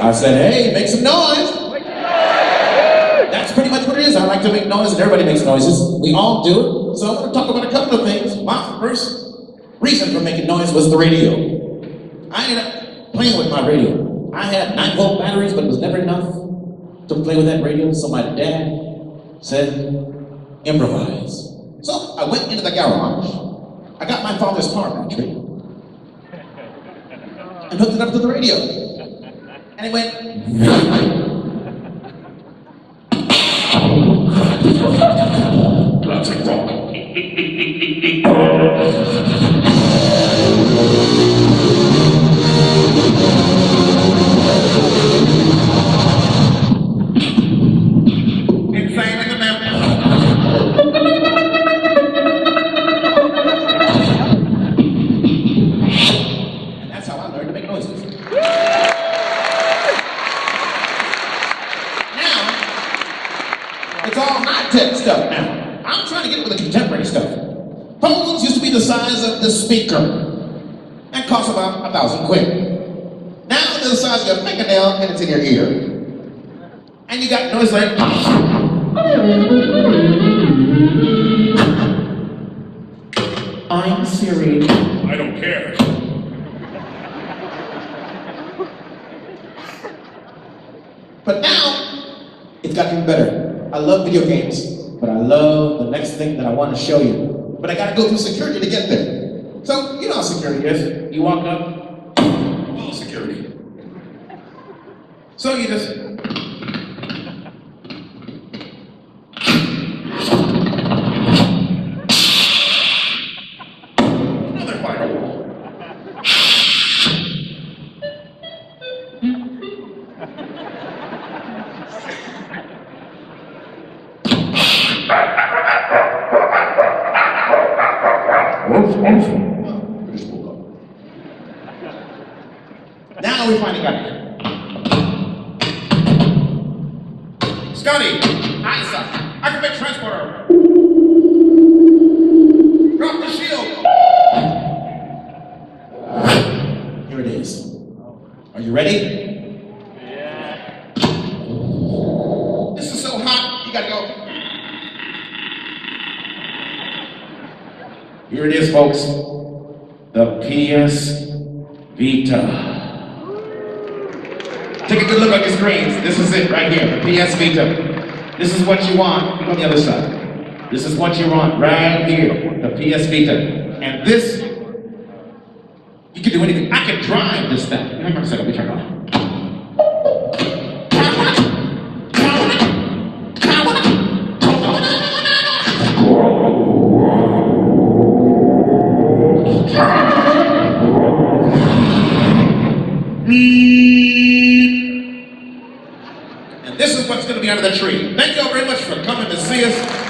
I said, hey, make some noise. That's pretty much what it is. I like to make noise and everybody makes noises. We all do it. So I want to talk about a couple of things. My first reason for making noise was the radio. I ended up playing with my radio. I had 9-volt batteries, but it was never enough to play with that radio. So my dad said, improvise. So I went into the garage. I got my father's car battery and hooked it up to the radio. And it went. Classic rock. Insane in the mountain. And that's how I learned to make noises. It's all high-tech stuff now. I'm trying to get with the contemporary stuff. Phones used to be the size of the speaker and cost about 1,000 quid. Now they're the size of your fingernail and it's in your ear. And you got noise like... I'm Siri. I don't care. But now, it's gotten better. I love video games, but I love the next thing that I want to show you. But I gotta go through security to get there. So, you know how security is. You walk up, oh, security. So you just... another firewall. Now we finally got it. Scotty, eyesight, activate transporter. Drop the shield. Here it is. Are you ready? Yeah. This is so hot, you gotta go. Here it is, folks. The PS Vita. Take a good look at your screens. This is it right here, the PS Vita. This is what you want. Look on the other side. This is what you want right here, the PS Vita. And this, you can do anything. I can drive this thing. Hang on a second, let me turn it on. And this is what's going to be under the tree. Thank you all very much for coming to see us.